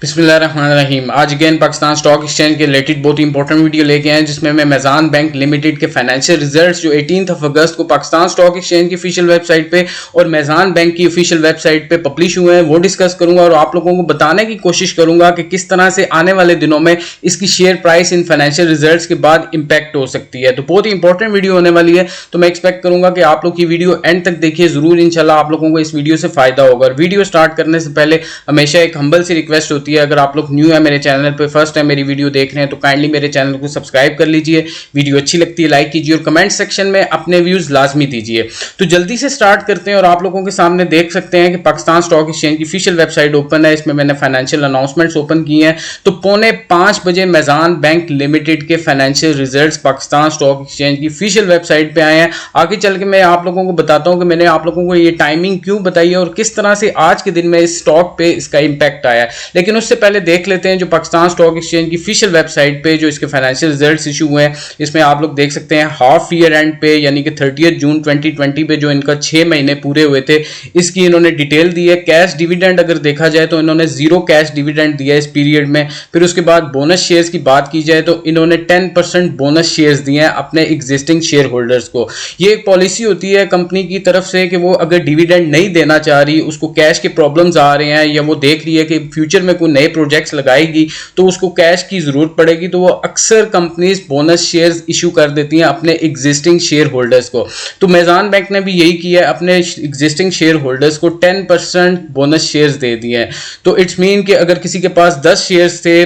बिस्मिल्लाहिर्रहमानिर्रहीम। आज again Pakistan stock exchange के रिलेटेड बहुत ही इंपॉर्टेंट वीडियो लेके आए जिसमें मैं मेज़ान बैंक लिमिटेड के फाइनेंशियल रिजल्ट्स जो 18 अगस्त को पाकिस्तान स्टॉक एक्सचेंज की ऑफिशियल वेबसाइट पे और मेज़ान बैंक की ऑफिशियल वेबसाइट पे पब्लिश हुए हैं वो डिस्कस करूंगा और आप लोगों को बताने की कोशिश करूंगा कि किस तरह से आने वाले दिनों में इसकी share price in financial result के बाद इंपैक्ट हो सकती है। तो बहुत ही इंपॉर्टेंट वीडियो होने वाली है, तो मैं एक्सपेक्ट करूंगा कि आप लोग की वीडियो एंड तक देखिए जरूर, इंशाल्लाह आप लोगों को इस वीडियो से फायदा होगा। वीडियो स्टार्ट करने से पहले हमेशा एक हम्बल सी रिक्वेस्ट होती है, अगर आप लोग न्यू है मेरे चैनल पे, फर्स्ट टाइम मेरी वीडियो देख रहे हैं तो काइंडली मेरे चैनल को सब्सक्राइब कर लीजिए। वीडियो अच्छी लगती है लाइक कीजिए और कमेंट सेक्शन में अपने व्यूज लाजमी दीजिए। तो जल्दी से स्टार्ट करते हैं और आप लोगों के सामने देख सकते हैं कि पाकिस्तान स्टॉक एक्सचेंज की ऑफिशियल वेबसाइट ओपन है। इसमें मैंने फाइनेंशियल अनाउंसमेंट्स ओपन किए हैं। तो 4:45 बजे मेज़ान बैंक लिमिटेड के financial results Pakistan stock exchange की ऑफिशियल वेबसाइट पे आए हैं। आगे चल के मैं आप लोगों को बताता हूं कि मैंने आप लोगों को ये टाइमिंग क्यों बताई है और किस तरह से आज के दिन में इस स्टॉक पे इसका इंपैक्ट आया है। लेकिन उससे पहले देख लेते हैं जो पाकिस्तान स्टॉक एक्सचेंज की ऑफिशियल वेबसाइट पे जो इसके फाइनेंशियल रिजल्ट्स इशू हुए हैं, इसमें आप लोग देख सकते हैं हाफ ईयर एंड पे यानी कि 30 जून 2020 पे जो इनका 6 महीने पूरे हुए थे इसकी इन्होंने डिटेल दी है। कैश डिविडेंड अगर देखा जाए तो इन्होंने 0 कैश डिविडेंड दिया इस पीरियड में। फिर उसके बाद बोनस शेयर्स की बात की जाए तो इन्होंने 10% बोनस शेयर्स दिए हैं अपने एग्जिस्टिंग शेयर होल्डर्स को। ये एक पॉलिसी होती है कंपनी की तरफ से कि वो अगर डिविडेंड नहीं देना चाह रही, उसको कैश के प्रॉब्लम्स आ रहे हैं या वो देख रही है कि फ्यूचर में कोई नए प्रोजेक्ट्स लगाएगी तो उसको कैश की जरूरत पड़ेगी, तो वो अक्सर कंपनीज बोनस शेयर्स इशू कर देती हैं अपने एग्जिस्टिंग शेयर होल्डर्स को। तो मेज़ान बैंक ने भी यही किया है, अपने एग्जिस्टिंग शेयर होल्डर्स को 10% बोनस शेयर्स दे दिए हैं। तो इट्स मीन कि अगर किसी के पास 10 शेयर्स थे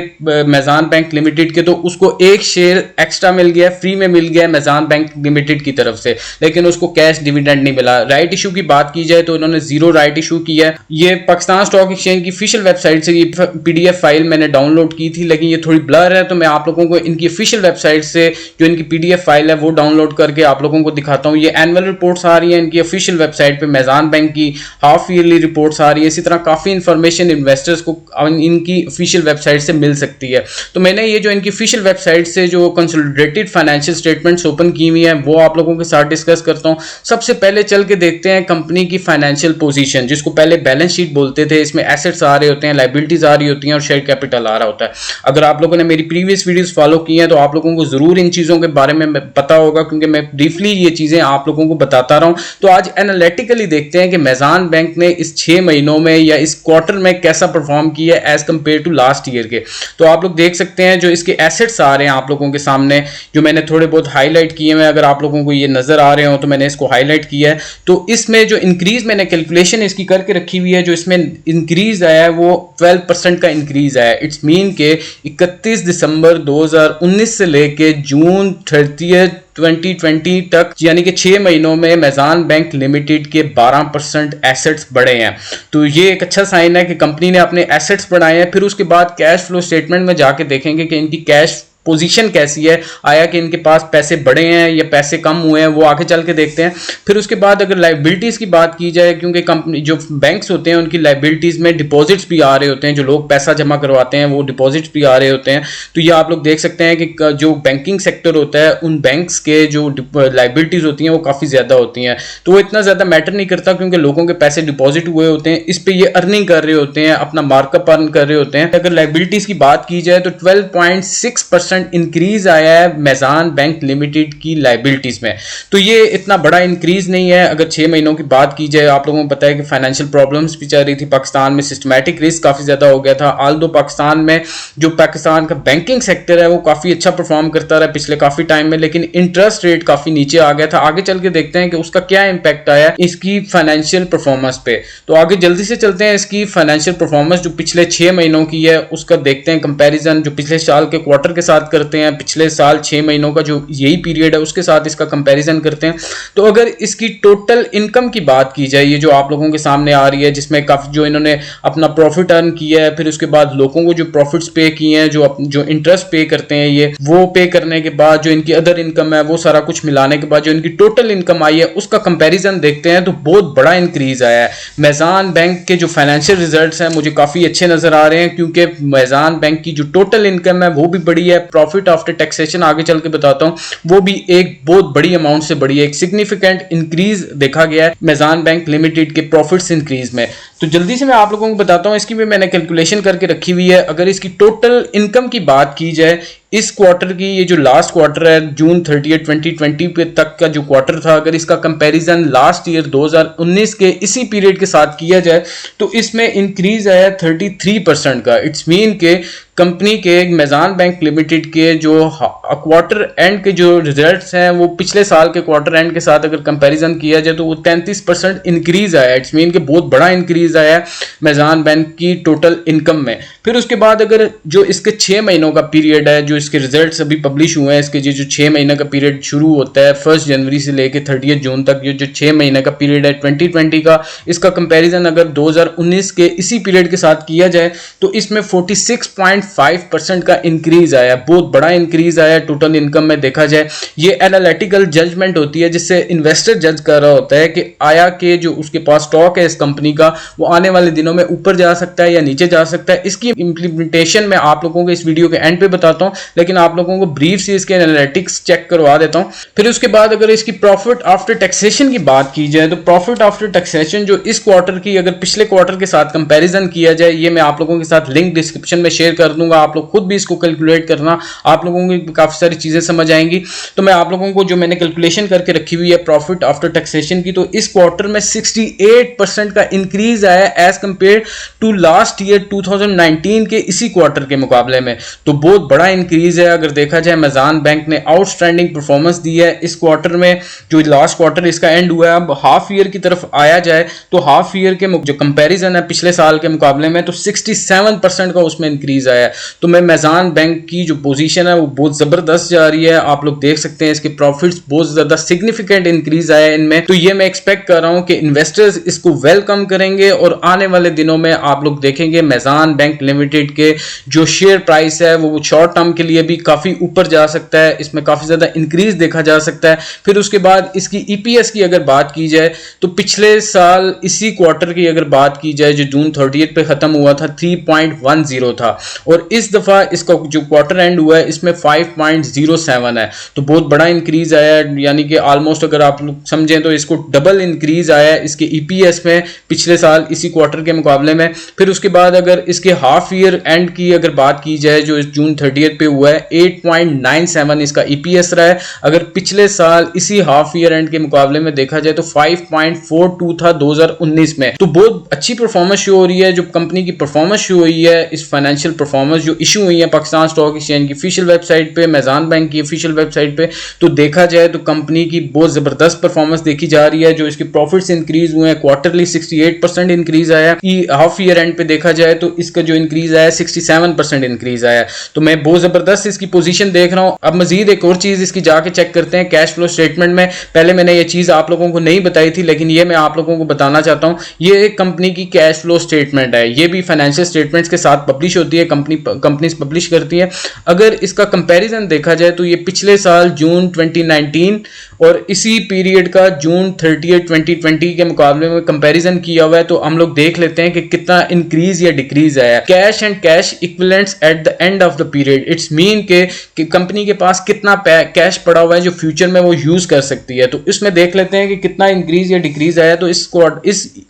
मेज़ान बैंक लिमिटेड के तो उसको एक शेयर एक्स्ट्रा मिल गया, फ्री में मिल गया मेज़ान बैंक लिमिटेड की तरफ से, लेकिन उसको कैश डिविडेंड नहीं मिला। राइट इशू की बात की जाए तो इन्होंने 0 राइट इशू किया है। ये पाकिस्तान स्टॉक एक्सचेंज की ऑफिशियल वेबसाइट से ये पीडीएफ फाइल मैंने डाउनलोड की थी, लेकिन ये थोड़ी ब्लर है तो मैं आप लोगों को इनकी ऑफिशियल वेबसाइट से जो इनकी पीडीएफ फाइल है वो डाउनलोड करके आप लोगों को दिखाता हूं। ये एनुअल रिपोर्ट्स आ रही हैं इनकी ऑफिशियल वेबसाइट पे, मेज़ान बैंक की हाफ ईयरली रिपोर्ट्स आ रही है। इसी तरह काफी इंफॉर्मेशन इन्वेस्टर्स को इनकी ऑफिशियल वेबसाइट से मिल सकती है। तो मैंने ये जो इनकी ऑफिशियल वेबसाइट से जो कंसोलिडेटेड फाइनेंशियल स्टेटमेंट्स ओपन की हुई है वो आप लोगों के साथ डिस्कस करता हूं। सबसे पहले चल के देखते हैं कंपनी की फाइनेंशियल पोजीशन, जिसको पहले बैलेंस शीट बोलते थे। इसमें एसेट्स आ रहे होते हैं, लायबिलिटीज आ रही होती हैं और शेयर कैपिटल आ रहा होता है। अगर आप लोगों ने मेरी प्रीवियस वीडियोस फॉलो की हैं तो आप लोगों को जरूर इन चीजों के बारे में पता होगा, क्योंकि मैं ब्रीफली ये चीजें आप लोगों को बताता रहा हूं। तो आज एनालिटिकली देखते हैं कि मेज़ान बैंक ने इस 6 महीनों में या इस क्वार्टर में कैसा परफॉर्म किया as compare to last year के। तो आप लोग देख सकते हैं जो इसके एसेट्स आ रहे हैं आप लोगों के सामने, जो मैंने थोड़े बहुत हाईलाइट किए हैं। अगर आप लोगों को ये नजर आ रहे हो तो मैंने इसको हाईलाइट किया है। तो इसमें जो इंक्रीज मैंने कैलकुलेशन इसकी करके रखी हुई है, जो इसमें इंक्रीज आया है वो 12% का इंक्रीज आया है। इट्स मीन के 31 दिसंबर 2019 से लेके जून 30 2020 तक यानी कि 6 महीनों में मेज़ान बैंक लिमिटेड के 12% एसेट्स बढ़े हैं। तो ये एक अच्छा साइन है कि कंपनी ने अपने एसेट्स बढ़ाए हैं। फिर उसके बाद कैश फ्लो स्टेटमेंट में जाके देखेंगे कि इनकी कैश पोजीशन कैसी है, आया कि इनके पास पैसे बढ़े हैं या पैसे कम हुए हैं, वो आगे चल के देखते हैं। फिर उसके बाद अगर लायबिलिटीज की बात की जाए, क्योंकि कंपनी जो बैंक्स होते हैं उनकी लायबिलिटीज में डिपॉजिट्स भी आ रहे होते हैं, जो लोग पैसा जमा करवाते हैं वो डिपॉजिट्स भी आ रहे होते हैं। तो ये आप लोग देख सकते हैं कि जो बैंकिंग सेक्टर होता है उन बैंक्स के जो लायबिलिटीज होती हैं वो काफ़ी ज़्यादा होती हैं। तो वो इतना ज़्यादा मैटर नहीं करता क्योंकि लोगों के पैसे डिपॉजिट हुए होते हैं, इस पर ये अर्निंग कर रहे होते हैं, अपना मार्कअप अर्न कर रहे होते हैं। अगर लायबिलिटीज की बात की जाए तो 12.6% इंक्रीज आया है मेज़ान बैंक लिमिटेड की लायबिलिटीज में। तो ये इतना बड़ा इंक्रीज नहीं है। अगर 6 महीनों की बात की जाए, आप लोगों को पता है कि फाइनेंशियल प्रॉब्लम्स भी चल रही थी पाकिस्तान में, सिस्टमैटिक रिस्क काफी ज्यादा हो गया था। आल्दो पाकिस्तान में जो पाकिस्तान का बैंकिंग सेक्टर है वो काफी अच्छा परफॉर्म करता रहा पिछले काफी टाइम में, लेकिन इंटरेस्ट रेट काफी नीचे आ गया था। आगे चल के देखते हैं कि उसका क्या इंपैक्ट आया इसकी फाइनेंशियल परफॉर्मेंस पे। तो आगे जल्दी से चलते हैं, इसकी फाइनेंशियल परफॉर्मेंस जो पिछले 6 महीनों की है उसका देखते हैं कंपैरिजन, जो पिछले साल के क्वार्टर के साथ करते हैं, पिछले साल 6 महीनों का जो यही पीरियड है उसके साथ इसका कंपैरिजन करते हैं। तो अगर इसकी टोटल इनकम की बात की जाए, ये जो आप लोगों के सामने आ रही है, जिसमें काफी जो इन्होंने अपना प्रॉफिट अर्न किया है, फिर उसके बाद लोगों को जो प्रॉफिट्स पे किए हैं, जो इंटरेस्ट पे करते हैं ये, वो पे करने के बाद जो इनकी अदर इनकम है वो सारा कुछ मिलाने के बाद जो इनकी टोटल इनकम आई है उसका कंपैरिजन देखते हैं तो बहुत बड़ा इंक्रीज आया है। मेज़ान बैंक के जो फाइनेंशियल रिजल्ट्स हैं मुझे काफी अच्छे नजर आ रहे हैं, क्योंकि मेज़ान बैंक की जो टोटल इनकम है वो भी बढ़ी है, प्रॉफिट आफ्टर टैक्सेशन आगे चल के बताता हूँ, वो भी एक बहुत बड़ी अमाउंट से बड़ी है, एक सिग्निफिकेंट इंक्रीज देखा गया है मेजान बैंक लिमिटेड के प्रॉफिट्स इंक्रीज में। तो जल्दी से मैं आप लोगों को बताता हूँ, इसकी भी मैंने कैलकुलेशन करके रखी हुई है। अगर इसकी टोटल इनकम की बात की जाए इस क्वार्टर की, ये जो लास्ट क्वार्टर है जून 30 2020 पे तक का जो क्वार्टर था, अगर इसका कंपैरिजन लास्ट ईयर 2019 के इसी पीरियड के साथ किया जाए तो इसमें इंक्रीज आया 33% का। इट्स मीन के कंपनी के मेजान बैंक लिमिटेड के जो क्वार्टर एंड के जो रिजल्ट्स हैं वो पिछले साल के क्वार्टर एंड के साथ अगर कंपैरिजन किया जाए तो वो 33% इंक्रीज आया। इट्स मीन के बहुत बड़ा इंक्रीज आया है मेजान बैंक की टोटल इनकम में। फिर उसके बाद अगर जो इसके 6 महीनों का पीरियड है, जो इसके रिजल्ट्स अभी पब्लिश हुए हैं, इसके जो 6 महीने का पीरियड शुरू होता है 1 जनवरी से लेकर 30 जून तक, ये जो 6 महीने का पीरियड है 2020 का, इसका कंपैरिजन अगर 2019 के इसी पीरियड के साथ किया जाए तो इसमें 46.5% का इंक्रीज आया, बहुत बड़ा इंक्रीज आया टोटल इनकम में देखा जाए। ये एनालिटिकल जजमेंट होती है जिससे इन्वेस्टर जज कर रहा होता है कि आया कि जो उसके पास स्टॉक है इस कंपनी का वो आने वाले दिनों में ऊपर जा सकता है या नीचे जा सकता है। इसकी इंप्लीमेंटेशन मैं आप लोगों को इस वीडियो के एंड पे बताता हूं, लेकिन आप लोगों को ब्रीफ से इसके एनालिटिक्स चेक करवा देता हूं। फिर उसके बाद अगर इसकी प्रॉफिट आफ्टर टैक्सेशन की बात की जाए तो प्रॉफिट आफ्टर टैक्सेशन जो इस क्वार्टर की अगर पिछले क्वार्टर के साथ कंपैरिजन किया जाए, ये मैं आप लोगों के साथ लिंक डिस्क्रिप्शन में शेयर कर दूंगा, आप लोग खुद भी इसको कैलकुलेट करना, आप लोगों को काफी सारी चीजें समझ आएंगी। तो मैं आप लोगों को जो मैंने कैलकुलेशन करके रखी हुई है प्रॉफिट आफ्टर टैक्सेशन की, तो इस क्वार्टर में 68% का इंक्रीज आया as compare to last year 2019 के इसी क्वार्टर के मुकाबले में। तो बहुत बड़ा इंक्रीज है। अगर देखा जाए मेजान बैंक ने आउटस्टैंडिंग परफॉर्मेंस दी है इस क्वार्टर में, जो लास्ट क्वार्टर इसका एंड हुआ है। अब हाफ ईयर की तरफ आया जाए तो हाफ ईयर के जो कंपैरिजन है पिछले साल के मुकाबले में तो 67% का उसमें इंक्रीज आया है। तो मैं मेजान बैंक की जो पोजीशन है वो बहुत जबरदस्त जा रही है, आप लोग देख सकते हैं इसके प्रॉफिट्स बहुत ज्यादा सिग्निफिकेंट इंक्रीज आया है इनमें। तो ये मैं एक्सपेक्ट कर रहा हूं कि इन्वेस्टर्स इसको वेलकम करेंगे और आने वाले दिनों में आप लोग देखेंगे मेजान बैंक लिमिटेड के जो शेयर प्राइस है वो शॉर्ट टर्म के लिए भी काफी ऊपर जा सकता है, इसमें काफी ज्यादा इंक्रीज देखा जा सकता है। फिर उसके बाद इसकी ईपीएस की अगर बात की जाए तो पिछले साल इसी क्वार्टर की अगर बात की जाए जो जून 30 पे खत्म हुआ था 3.10 था, और इस दफा इसका जो क्वार्टर एंड हुआ है इसमें 5.07 है। तो बहुत बड़ा इंक्रीज आया है, यानी कि ऑलमोस्ट अगर आप लोग समझें तो इसको डबल इंक्रीज आया है इसके ईपीएस में पिछले साल इसी क्वार्टर के मुकाबले में। फिर उसके बाद अगर इसके हाफ ईयर एंड की अगर बात की जाए जो जून 30 पे हुआ है 8.97 इसका ईपीएस रहा है। अगर पिछले साल इसी हाफ ईयर एंड के मुकाबले में देखा जाए तो 5.42 था 2019 में। तो बहुत अच्छी परफॉर्मेंस शो हो रही है। जो कंपनी की परफॉर्मेंस शो हुई है, इस फाइनेंशियल परफॉर्मेंस जो इशू हुई है पाकिस्तान स्टॉक एक्सचेंज की ऑफिशियल वेबसाइट पे, मेजान बैंक की ऑफिशियल वेबसाइट पे, तो देखा जाए तो कंपनी की बहुत जबरदस्त परफॉर्मेंस देखी जा रही है। जो इसके प्रॉफिट्स इंक्रीज हुए हैं क्वार्टरली 68% इंक्रीज आया, हाफ ईयर एंड पे देखा जाए तो इसका जो इंक्रीज आया 67% इंक्रीज आया। तो मैं बहुत जबरदस्त इसकी पोजीशन देख रहा हूं। अब मजीद एक और चीज इसकी जाके चेक करते हैं कैश फ्लो स्टेटमेंट में। पहले मैंने ये चीज आप लोगों को नहीं बताई थी, लेकिन ये मैं आप लोगों को बताना चाहता हूं। ये एक कंपनी की कैश फ्लो स्टेटमेंट है, ये भी फाइनेंशियल स्टेटमेंट्स के साथ पब्लिश होती है, कंपनीज पब्लिश करती है। अगर इसका कंपैरिजन देखा जाए तो ये पिछले साल जून 2019 और इसी पीरियड का जून 30 2020 के मुकाबले में कंपैरिजन किया हुआ है, तो हम लोग देख लेते हैं कि कितना इंक्रीज या डिक्रीज आया। Cash and cash equivalents at the end of the period, it's mean कि कंपनी के पास कितना कैश पड़ा हुआ है जो फ्यूचर में वो यूज कर सकती है। तो इसमें देख लेते हैं कि कितना इंक्रीज या डिक्रीज आया। तो इस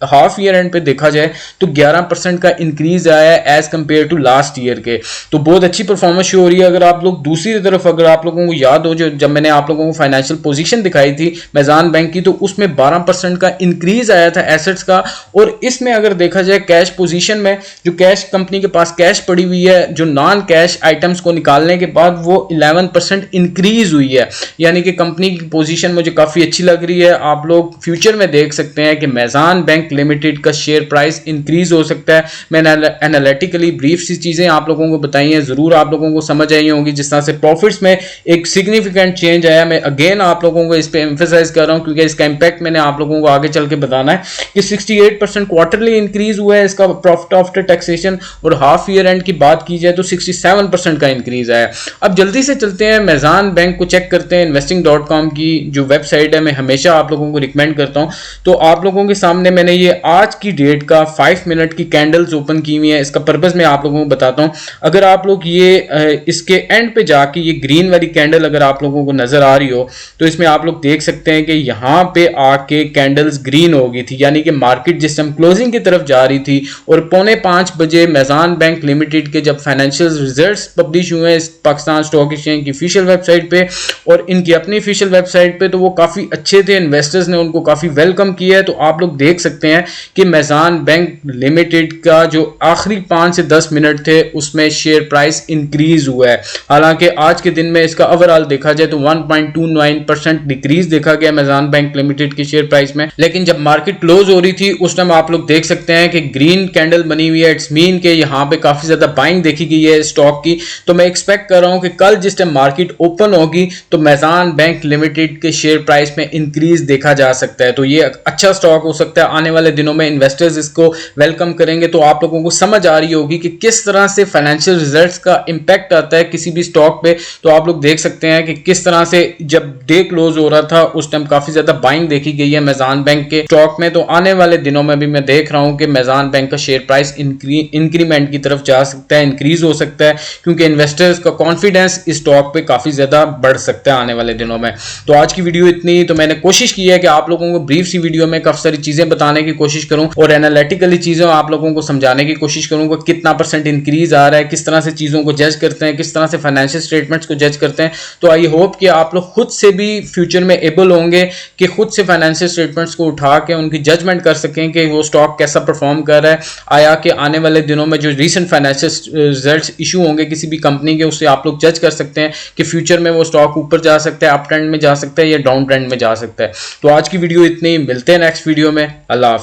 हाफ ईयर एंड पे देखा जाए तो 11% का इंक्रीज आया है as compare to last year के। तो बहुत अच्छी परफॉर्मेंस शो हो रही है। अगर आप लोग दूसरी तरफ अगर आप लोगों को याद हो जो जब मैंने आप लोगों को फाइनेंशियल पोजीशन दिखाई थी मेजान बैंक की, तो उसमें 12% का इंक्रीज आया था एसेट्स का। और इसमें अगर देखा जाए कैश पोजीशन में जो कैश कंपनी के पास कैश पड़ी हुई है, जो नॉन कैश आइटम्स को निकालने के बाद वो 11% इंक्रीज हुई है। यानी कि कंपनी की पोजीशन मुझे काफी अच्छी लग रही है। आप लोग फ्यूचर में देख सकते हैं कि मेजान बैंक लिमिटेड का शेयर प्राइस इंक्रीज हो सकता है। मैंने एनालिटिकली ब्रीफ सी चीजें आप लोगों को बताई हैं, जरूर आप लोगों को समझ आई होंगी। जिस तरह से प्रॉफिट्स में एक सिग्निफिकेंट चेंज आया, मैं अगेन आप लोगों को इस पे एम्फेसाइज कर रहा हूं क्योंकि इसका इंपैक्ट मैंने आप लोगों को आगे चल के बताना है कि 68% क्वार्टरली इंक्रीज हुआ है इसका प्रॉफिट आफ्टर टैक्सेशन, और हाफ ईयर एंड की बात की जाए तो 67% का इंक्रीज आया। अब जल्दी से चलते हैं मेज़ान बैंक को चेक करते हैं। investing.com की जो वेबसाइट है मैं हमेशा आप लोगों को रिकमेंड करता हूं। तो आप लोगों के सामने मैंने ये आज की डेट का 5 मिनट की कैंडल्स ओपन की हुई है। इसका पर्पस मैं आप लोगों को बताता हूं। अगर आप लोग ये इसके एंड पे जाके ये ग्रीन वाली कैंडल अगर आप लोगों को नजर आ रही हो तो इसमें आप लोग देख सकते हैं कि यहां पे आके कैंडल्स ग्रीन हो गई थी, यानी कि मार्केट जिस टाइम क्लोजिंग की तरफ जा रही थी और 4:45 बजे मेज़ान बैंक लिमिटेड के जब फाइनेंशियल रिजल्ट्स पब्लिश हुए पाकिस्तान स्टॉक एक्सचेंज की ऑफिशियल वेबसाइट पे और इनकी अपनी ऑफिशियल वेबसाइट पे, तो वो काफी अच्छे थे, इन्वेस्टर्स ने उनको काफी वेलकम किया है। तो आप लोग देख सकते हैं कि मेज़ान बैंक लिमिटेड का जो आखिरी 5 से 10 मिनट थे उसमें शेयर प्राइस इंक्रीज हुआ है। हालांकि आज के दिन में इसका ओवरऑल देखा जाए तो 1.29% डिक्रीज देखा गया मेज़ान बैंक लिमिटेड की शेयर प्राइस में, लेकिन जब मार्केट क्लोज हो रही थी उस टाइम आप लोग देख सकते हैं कि ग्रीन कैंडल बनी हुई है। इट्स मीन के यहाँ पे काफी ज्यादा बाइंग देखी गई है स्टॉक की। तो मैं एक्सपेक्ट कर रहा हूं कि कल जिस टाइम मार्केट ओपन होगी तो मेज़ान बैंक लिमिटेड के शेयर प्राइस में इंक्रीज देखा जा सकता है। तो ये अच्छा स्टॉक हो सकता है, आने वाले दिनों में इन्वेस्टर्स इसको वेलकम करेंगे। तो आप लोगों को समझ आ रही होगी कि किस तरह से फाइनेंशियल रिजल्ट्स का इंपैक्ट आता है किसी भी स्टॉक पे। तो आप लोग देख सकते हैं कि किस तरह से जब डे क्लोज हो रहा था उस टाइम काफी ज्यादा बाइंग देखी गई है मेज़ान बैंक के स्टॉक में। तो आने वाले दिनों में भी मैं देख रहा हूं कि मेज़ान बैंक का शेयर प्राइस इंक्रीमेंट की तरफ जा सकता है, इंक्रीज हो सकता है, क्योंकि इन्वेस्टर्स का कॉन्फिडेंस इस स्टॉक पे काफी ज्यादा बढ़ सकता है आने वाले दिनों में। तो आज की वीडियो इतनी। तो मैंने कोशिश की है कि आप लोगों को ब्रीफ सी वीडियो में काफी सारी चीजें बताने की कोशिश करूं और एनालिटिकली चीजें आप लोगों को समझाने की कोशिश करूंगा, कितना परसेंट इंक्रीज आ रहा है, किस तरह से चीजों को जज करते हैं, किस तरह से फाइनेंशियल स्टेटमेंट्स को जज करते हैं। तो आई होप कि आप लोग खुद से भी फ्यूचर में एबल होंगे कि खुद से फाइनेंशियल स्टेटमेंट्स को उठा के उनकी जजमेंट कर सकें कि वो स्टॉक कैसा परफॉर्म कर रहा है। आया कि आने वाले दिनों में जो रीसेंट फाइनेंशियल रिजल्ट्स इशू होंगे किसी भी कंपनी के, उससे आप लोग जज कर सकते हैं कि फ्यूचर में वो स्टॉक ऊपर जा सकता है, अप ट्रेंड में जा सकता है या डाउन ट्रेंड में जा सकता है। तो आज की वीडियो इतनी, मिलते हैं नेक्स्ट वीडियो में। अल्लाह हाफ़िज़।